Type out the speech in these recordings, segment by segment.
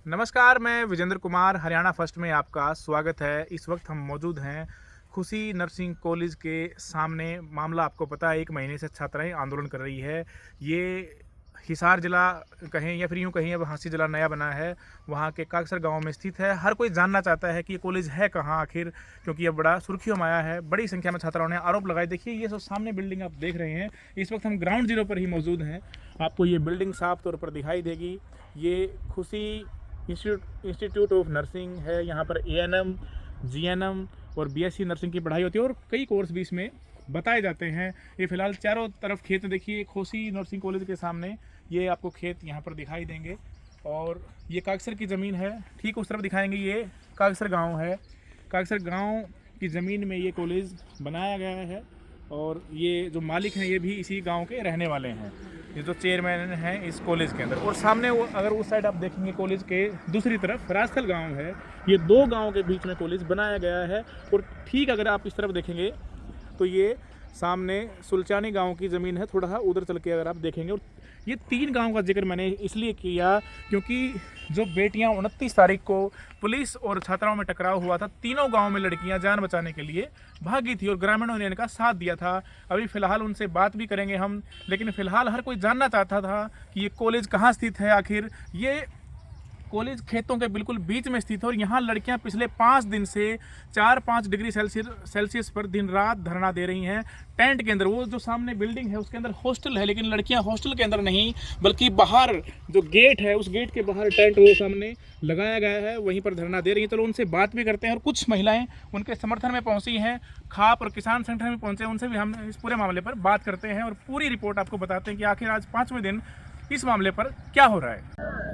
नमस्कार, मैं विजेंद्र कुमार हरियाणा फर्स्ट में आपका स्वागत है। इस वक्त हम मौजूद हैं खुशी नर्सिंग कॉलेज के सामने। मामला आपको पता है, 1 महीने से छात्राएं आंदोलन कर रही है। ये हिसार ज़िला कहें या फिर यूँ कहें, अब हाँसी ज़िला नया बना है, वहाँ के काकसर गांव में स्थित है। हर कोई जानना चाहता है कि ये कॉलेज है कहाँ आखिर, क्योंकि अब बड़ा सुर्खियों में आया है। बड़ी संख्या में छात्राओं ने आरोप लगाए। देखिए, ये जो सामने बिल्डिंग आप देख रहे हैं, इस वक्त हम ग्राउंड जीरो पर ही मौजूद हैं। आपको ये बिल्डिंग साफ तौर पर दिखाई देगी। ये खुशी इंस्टीट्यूट ऑफ नर्सिंग है। यहाँ पर एएनएम, जीएनएम और बीएससी नर्सिंग की पढ़ाई होती है और कई कोर्स भी इसमें बताए जाते हैं। ये फिलहाल चारों तरफ खेत देखिए, खुशी नर्सिंग कॉलेज के सामने ये आपको खेत यहाँ पर दिखाई देंगे। और ये काकसर की ज़मीन है, ठीक उस तरफ दिखाएंगे। ये काकसर गांव है। काकसर गांव की ज़मीन में ये कॉलेज बनाया गया है और ये जो मालिक हैं ये भी इसी गांव के रहने वाले हैं, ये जो चेयरमैन हैं इस कॉलेज के अंदर। और सामने वो अगर उस साइड आप देखेंगे, कॉलेज के दूसरी तरफ राजस्थल गांव है। ये 2 गांव के बीच में कॉलेज बनाया गया है। और ठीक अगर आप इस तरफ देखेंगे तो ये सामने सुलचानी गांव की ज़मीन है। थोड़ा सा उधर चल के अगर आप देखेंगे, और ये 3 गांव का जिक्र मैंने इसलिए किया क्योंकि जो बेटियां 29 तारीख को पुलिस और छात्राओं में टकराव हुआ था, तीनों गांव में लड़कियां जान बचाने के लिए भागी थी और ग्रामीणों ने इनका साथ दिया था। अभी फ़िलहाल उनसे बात भी करेंगे हम, लेकिन फ़िलहाल हर कोई जानना चाहता था कि ये कॉलेज कहाँ स्थित है आखिर। ये कॉलेज खेतों के बिल्कुल बीच में स्थित है और यहाँ लड़कियाँ पिछले 5 दिन से 4-5 डिग्री सेल्सियस पर दिन रात धरना दे रही हैं टेंट के अंदर। वो जो सामने बिल्डिंग है उसके अंदर हॉस्टल है, लेकिन लड़कियाँ हॉस्टल के अंदर नहीं, बल्कि बाहर जो गेट है उस गेट के बाहर टेंट वो सामने लगाया गया है, वहीं पर धरना दे रही हैं। चलो उनसे बात भी करते हैं। और कुछ महिलाएं उनके समर्थन में पहुंची हैं, खाप और किसान संगठन में पहुंचे, उनसे भी हम इस पूरे मामले पर बात करते हैं और पूरी रिपोर्ट आपको बताते हैं कि आखिर आज 5वें दिन इस मामले पर क्या हो रहा है।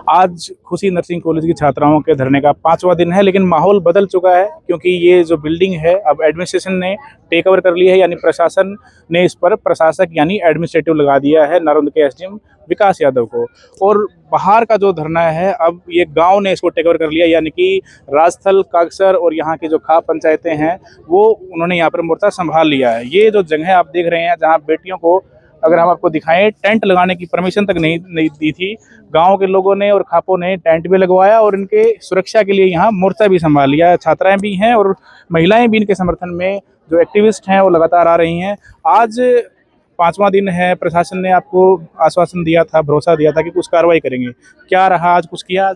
आज खुशी नर्सिंग कॉलेज की छात्राओं के धरने का 5वां दिन है, लेकिन माहौल बदल चुका है क्योंकि ये जो बिल्डिंग है अब एडमिनिस्ट्रेशन ने टेक ओवर कर ली है। यानी प्रशासन ने इस पर प्रशासक यानी एडमिनिस्ट्रेटिव लगा दिया है नारंद के एसडीएम विकास यादव को। और बाहर का जो धरना है अब ये गांव ने इसको टेक ओवर कर लिया, यानी कि राजस्थल, काकसर और यहाँ की जो खाप पंचायतें हैं वो उन्होंने यहाँ पर मोर्चा संभाल लिया है। ये जो जगह आप देख रहे हैं जहाँ बेटियों को, अगर हम आपको दिखाएं, टेंट लगाने की परमिशन तक नहीं दी थी, गांव के लोगों ने और खापों ने टेंट भी लगवाया और इनके सुरक्षा के लिए यहाँ मोर्चा भी संभाल लिया। छात्राएं भी हैं और महिलाएं भी इनके समर्थन में जो एक्टिविस्ट हैं वो लगातार आ रही हैं। आज 5वां दिन है। प्रशासन ने आपको आश्वासन दिया था, भरोसा दिया था कि कुछ कार्रवाई करेंगे। क्या रहा आज, कुछ किया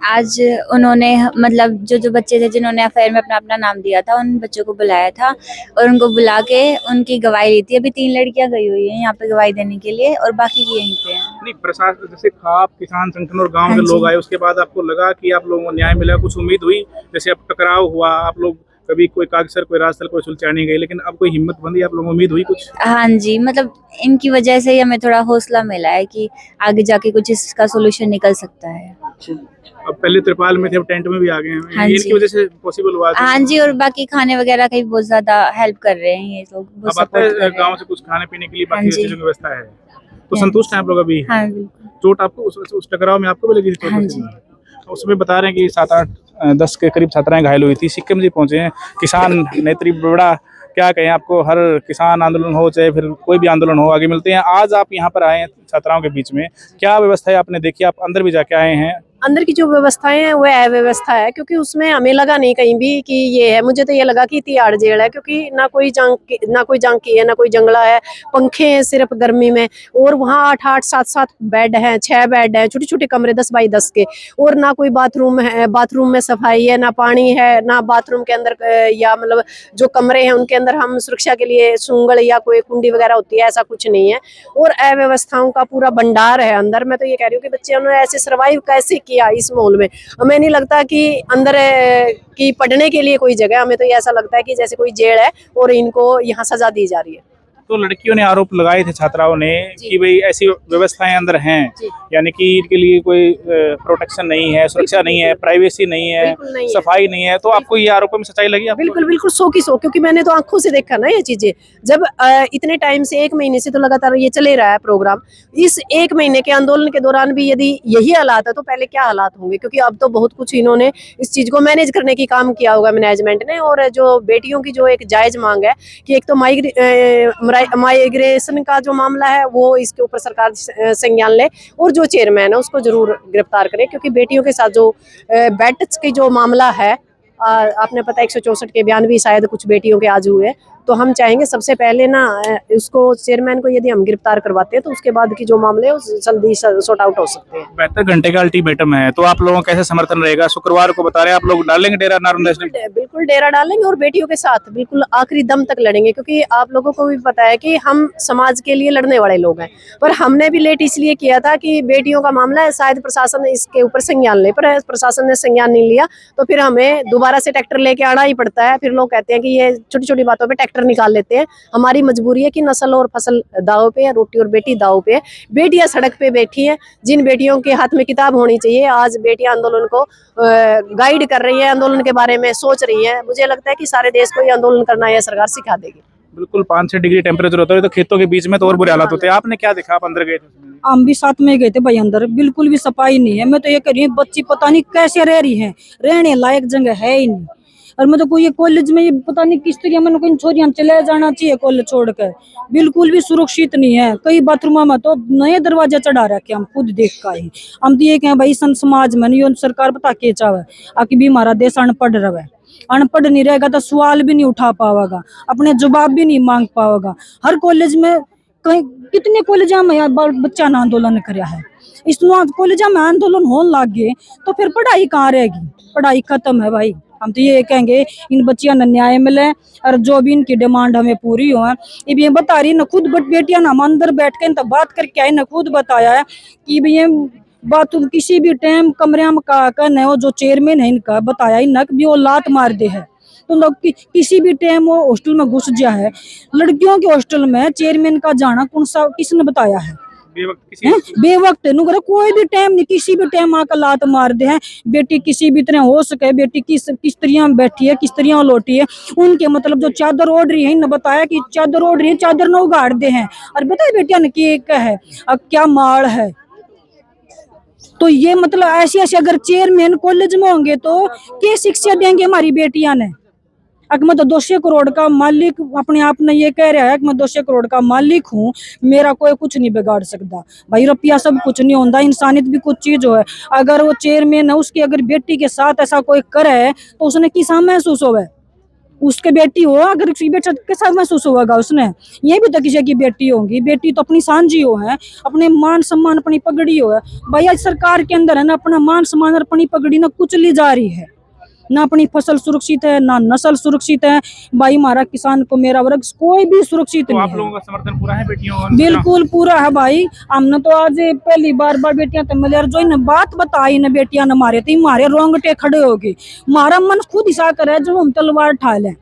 आज उन्होंने मतलब जो जो बच्चे थे जिन्होंने अफेयर में अपना अपना नाम दिया था, उन बच्चों को बुलाया था और उनको बुला के उनकी गवाही ली थी। अभी 3 लड़कियां गई हुई हैं यहाँ पे गवाही देने के लिए और बाकी की यहीं पे हैं। नहीं, प्रशासन जैसे खाप, किसान संगठन और गांव हाँ के लोग जी। आए, उसके बाद आपको लगा कि आप लोगों को न्याय मिला, कुछ उम्मीद हुई? जैसे अब टकराव हुआ, आप लोग कभी कोई कागसर, कोई राजस्थल, कोई सुलचानी गए, लेकिन अब कोई हिम्मत बंदी, आप लोगों को उम्मीद हुई कुछ? हाँ जी, मतलब इनकी वजह से ही हमें थोड़ा हौसला मिला है कि आगे जाके कुछ इसका सोल्यूशन निकल सकता है। अब पहले त्रिपाल में थे, अब टेंट में भी आ गए हैं। हाँ इनकी जी। वजह से पॉसिबल हुआ। हाँ जी, और बाकी खाने वगैरह का भी बहुत ज्यादा हेल्प कर रहे हैं ये लोग, बहुत अब आते सपोर्ट कर हैं रहे गाँव हैं। से कुछ खाने पीने के लिए, हाँ बाकी जी। चीजों की व्यवस्था है, तो हाँ संतुष्ट हैं आप लोग अभी? हाँ बिल्कुल। चोट आपको उस टकराव में आपको भी लगी थी चोट? हाँ वैसे जी। में उसमें बता रहे हैं कि 7-8-10 के करीब छात्राएं घायल हुई थी। सिक्किम से पहुंचे हैं किसान नेत्री, बड़ा क्या कहें आपको, हर किसान आंदोलन हो चाहे फिर कोई भी आंदोलन हो, आगे मिलते हैं। आज आप यहाँ पर आए हैं छात्राओं के बीच में, क्या व्यवस्था है आपने देखी? आप अंदर भी जाके आए हैं। अंदर की जो व्यवस्थाएं हैं वो अव्यवस्था है, क्योंकि उसमें हमें लगा नहीं कहीं भी कि ये है। मुझे तो ये लगा कि तिहाड़ जेल है, क्योंकि ना कोई जंग की है, ना कोई जंगला है। पंखे हैं सिर्फ गर्मी में, और वहाँ 8-8, 7-7 बेड हैं, 6 बेड हैं, छोटे छोटे कमरे 10 बाई 10 के। और ना कोई बाथरूम है, बाथरूम में सफाई है, ना पानी है, ना बाथरूम के अंदर या मतलब जो कमरे हैं उनके अंदर हम सुरक्षा के लिए सूंगड़ या कोई कुंडी वगैरह होती है, ऐसा कुछ नहीं है। और अव्यवस्थाओं का पूरा भंडार है अंदर। मैं तो ये कह रही हूँ कि बच्चे उन्होंने ऐसे सर्वाइव कैसे किया इस माहौल में। हमें नहीं लगता कि अंदर की पढ़ने के लिए कोई जगह, हमें तो ये ऐसा लगता है कि जैसे कोई जेल है और इनको यहाँ सजा दी जा रही है। तो लड़कियों ने आरोप लगाए थे छात्राओं ने कि भाई ऐसी व्यवस्थाएं अंदर हैं, यानी कि इनके लिए कोई प्रोटेक्शन नहीं है, सुरक्षा नहीं है, प्राइवेसी नहीं है, नहीं है। सफाई नहीं है। तो आपको ये आरोपों में सच्चाई लगी आपको? बिल्कुल बिल्कुल 100 की 100, क्योंकि मैंने तो आंखों से देखा ना ये चीजें। जब इतने टाइम से 1 महीने से तो लगातार ये चले रहा है प्रोग्राम। इस 1 महीने के आंदोलन के दौरान भी यदि यही हालात है तो पहले क्या हालात होंगे, क्योंकि अब तो बहुत कुछ इन्होंने इस चीज को मैनेज करने की काम किया होगा मैनेजमेंट ने। और जो बेटियों की जो एक जायज मांग है कि एक तो माइग्रेशन का जो मामला है वो इसके ऊपर सरकार संज्ञान ले, और जो चेयरमैन है उसको जरूर गिरफ्तार करे, क्योंकि बेटियों के साथ जो बेड टच की जो मामला है, आपने पता 164 के बयान भी शायद कुछ बेटियों के आज हुए, तो हम चाहेंगे सबसे पहले ना उसको चेयरमैन को यदि हम गिरफ्तार करवाते हैं तो उसके बाद की जो मामले हैं जल्दी सॉर्ट आउट हो सकते हैं। 72 घंटे का अल्टीमेटम है, तो आप लोगों का कैसे समर्थन रहेगा? शुक्रवार को बता रहे हैं आप लोग डालेंगे डेरा नारायण नेशनल? बिल्कुल डेरा डालेंगे और बेटियों के साथ बिल्कुल आखिरी दम तक लड़ेंगे, क्योंकि आप लोगों को भी पता है कि हम समाज के लिए लड़ने वाले लोग हैं। पर हमने भी लेट इसलिए किया था कि बेटियों का मामला है, शायद प्रशासन इसके ऊपर संज्ञान ले, पर प्रशासन ने संज्ञान नहीं लिया, तो फिर हमें दोबारा से ट्रैक्टर लेके आना ही पड़ता है। फिर लोग कहते हैं कि ये छोटी छोटी बातों पे ट्रैक्टर निकाल लेते हैं। हमारी मजबूरी है कि नस्ल और फसल दाव पे है, रोटी और बेटी दाव पे है। बेटियां सड़क पे बैठी हैं, जिन बेटियों के हाथ में किताब होनी चाहिए, आज बेटियां आंदोलन को गाइड कर रही है, आंदोलन के बारे में सोच रही है। मुझे लगता है कि सारे देश को ये आंदोलन करना है, सरकार सिखा देगी। बिल्कुल 5-6 डिग्री टेम्परेचर होता है तो खेतों के बीच में तो और बुरे हालात होते हैं। आपने क्या देखा? आप अंदर गए थे? हम भी साथ में गए थे भाई, अंदर बिल्कुल भी सफाई नहीं है। मैं तो ये कह रही हूँ बच्ची पता नहीं कैसे रह रही हैं, रहने लायक जगह है ही नहीं। और मैं तो कोई कॉलेज में ये पता नहीं किस तरह मैंने कोई छोरियां चले जाना चाहिए कॉलेज छोड़कर, बिल्कुल भी सुरक्षित नहीं है। कई बाथरूम में तो नए दरवाजे चढ़ा रखे, हम खुद देख का ही। हम तो ये कहें भाई संत समाज में नहीं, सरकार पता के चाहे आकि भी हमारा देश अनपढ़ रहे, अनपढ़ नहीं रहेगा तो सवाल भी नहीं उठा पाएगा, अपने जवाब भी नहीं मांग पाएगा। हर कॉलेज में कहीं कितने कॉलेज में बच्चा ने आंदोलन कराया है, इस कॉलेज में आंदोलन होने लग गए तो फिर पढ़ाई कहाँ रहेगी? पढ़ाई खत्म है भाई। हम तो ये कहेंगे इन बच्चियों ने न्याय मिले और जो भी इनकी डिमांड हमें पूरी हो। ये बता रही ना खुद बेटियां ना, हम अंदर बैठ के तो बात करके आई ना, खुद बताया है कि ये बात किसी भी टाइम कमरे में का न हो, जो चेयरमैन है इनका बताया ही ना कि वो लात मार दे है, तो लोग किसी भी टाइम वो हॉस्टल में घुस गया है। लड़कियों के हॉस्टल में चेयरमैन का जाना कौन सा किसने बताया है? बेवक्त नुकर कोई भी टाइम नहीं, किसी भी टाइम आकर लात मार दे हैं। बेटी किसी भी तरह हो सके, बेटी किस तरह बैठी है, किस तरह लौटी है, उनके मतलब जो चादर ओढ़ रही है इन्होंने बताया कि चादर ओढ़ रही है, चादर न उगाड़ दे हैं। और बताए बेटिया ने क्या है, अब क्या माड़ है। तो ये मतलब ऐसे ऐसे अगर चेयरमैन कॉलेज में होंगे तो क्या शिक्षा देंगे हमारी बेटियां ने? अगर मैं तो 200 करोड़ का मालिक अपने आप ने ये कह रहा है कि मैं 200 करोड़ का मालिक हूँ, मेरा कोई कुछ नहीं बिगाड़ सकता भाई। रुपया सब कुछ नहीं होता, इंसानियत भी कुछ चीज है। अगर वो चेयरमैन है, उसकी अगर बेटी के साथ ऐसा कोई करे तो उसने किसा महसूस होगा? उसके बेटी हो, अगर उसकी बेटा कैसा महसूस होगा उसने? ये भी तो किसी की बेटी होगी, बेटी तो अपनी सांझी हो है, अपने मान सम्मान अपनी पगड़ी हो है भाई। आज सरकार के अंदर है ना, अपना मान सम्मान और अपनी पगड़ी ना कुचली जा रही है, ना अपनी फसल सुरक्षित है, ना नस्ल सुरक्षित है भाई। हमारा किसान को, मेरा वर्ग कोई भी सुरक्षित नहीं है। आप लोगों का समर्थन पूरा है बेटियों का? बिल्कुल पूरा है भाई। हमने तो आज पहली बार बेटियां तो मिले, जो इन बात बताई ना बेटियां ने मारे थे, हमारे रोंगटे खड़े हो गए। हमारा मन खुद हिसा करे जो हम तलवार ठा लें।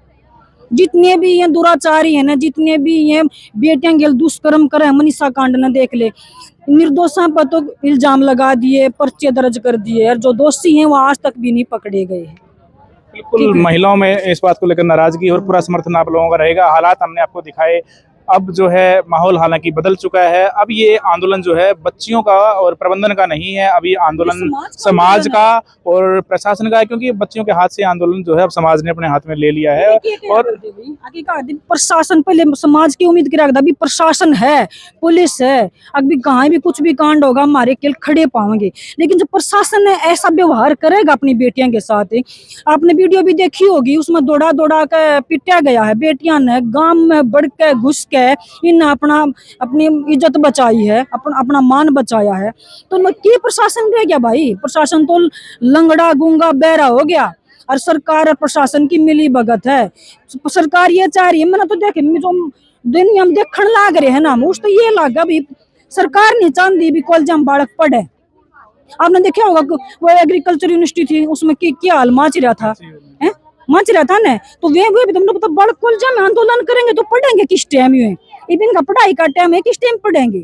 जितने भी ये दुराचारी है ना, जितने भी ये बेटियां गेल दुष्कर्म करे, मनीषा कांड ने देख ले, निर्दोषों पर तो इल्जाम लगा दिए, पर्चे दर्ज कर दिए, और जो दोषी हैं वो आज तक भी नहीं पकड़े गए हैं। बिल्कुल महिलाओं में इस बात को लेकर नाराजगी और पूरा समर्थन आप लोगों का रहेगा। हालात हमने आपको दिखाए। अब जो है माहौल हालांकि बदल चुका है। अब ये आंदोलन जो है बच्चियों का और प्रबंधन का नहीं है, अब ये आंदोलन समाज का और प्रशासन का है, क्योंकि बच्चियों के हाथ से आंदोलन जो है अब समाज ने अपने हाथ में ले लिया है। और प्रशासन पहले समाज की उम्मीद करा, अभी प्रशासन है, पुलिस है, अभी कहीं भी कुछ भी कांड होगा हमारे के खड़े पाएंगे। लेकिन जो प्रशासन है ऐसा व्यवहार करेगा अपनी बेटियों के साथ, आपने वीडियो भी देखी होगी, उसमें दौड़ा दौड़ा कर पिटा गया है। बेटियां ने गांव में बढ़ के घुस के इन अपनी इज्जत बचाई है, अपना मान बचाया है। तो क्या प्रशासन रह गया भाई? प्रशासन तो लंगड़ा गूंगा बहरा हो गया, और सरकार और प्रशासन की मिली भगत है। सरकार ये चाह रही है, मैंने तो देखे जो दुनिया में देखने लाग रहे हैं ना, उस तो ये लगा भी सरकार नहीं चाहती भी कॉलेज में बालक पढ़े। आपने देखा होगा वो एग्रीकल्चर यूनिवर्सिटी थी, उसमें क्या हाल माच रहा था, मच रहा था ना। तो वे भी तुम लोग बड़ कॉलेज में आंदोलन करेंगे तो पढ़ेंगे किस टाइम? इनका पढ़ाई का टाइम है, किस टाइम पढ़ेंगे?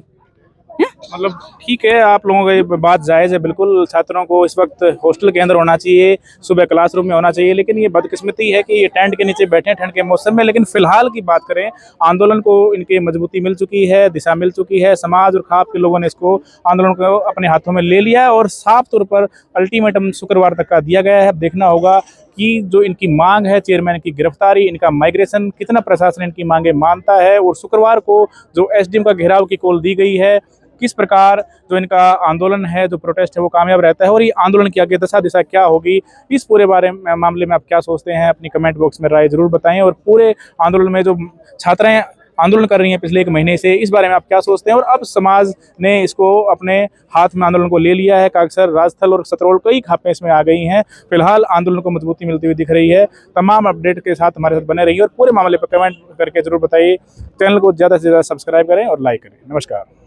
मतलब ठीक है, आप लोगों की ये बात जायज़ है बिल्कुल। छात्रों को इस वक्त हॉस्टल के अंदर होना चाहिए, सुबह क्लासरूम में होना चाहिए, लेकिन ये बदकिस्मती है कि ये टेंट के नीचे बैठे हैं ठंड के मौसम में। लेकिन फिलहाल की बात करें, आंदोलन को इनकी मजबूती मिल चुकी है, दिशा मिल चुकी है। समाज और खाप के लोगों ने इसको आंदोलन को अपने हाथों में ले लिया है और साफ तौर पर अल्टीमेटम शुक्रवार तक का दिया गया है। अब देखना होगा कि जो इनकी मांग है, चेयरमैन की गिरफ्तारी, इनका माइग्रेशन, कितना प्रशासन इनकी मांगे मानता है, और शुक्रवार को जो एसडीएम का घेराव की कॉल दी गई है, किस प्रकार जो इनका आंदोलन है, जो प्रोटेस्ट है, वो कामयाब रहता है और ये आंदोलन की आगे दशा दिशा क्या होगी, इस पूरे बारे में मामले में आप क्या सोचते हैं, अपनी कमेंट बॉक्स में राय जरूर बताएं। और पूरे आंदोलन में जो छात्राएं आंदोलन कर रही हैं पिछले 1 महीने से, इस बारे में आप क्या सोचते हैं। और अब समाज ने इसको अपने हाथ में आंदोलन को ले लिया है। कागसर, राजस्थल और सतरोल कई खापें इसमें आ गई हैं। फिलहाल आंदोलन को मजबूती मिलती हुई दिख रही है। तमाम अपडेट के साथ हमारे साथ बने रहिए और पूरे मामले पर कमेंट करके जरूर बताइए। चैनल को ज़्यादा से ज़्यादा सब्सक्राइब करें और लाइक करें। नमस्कार।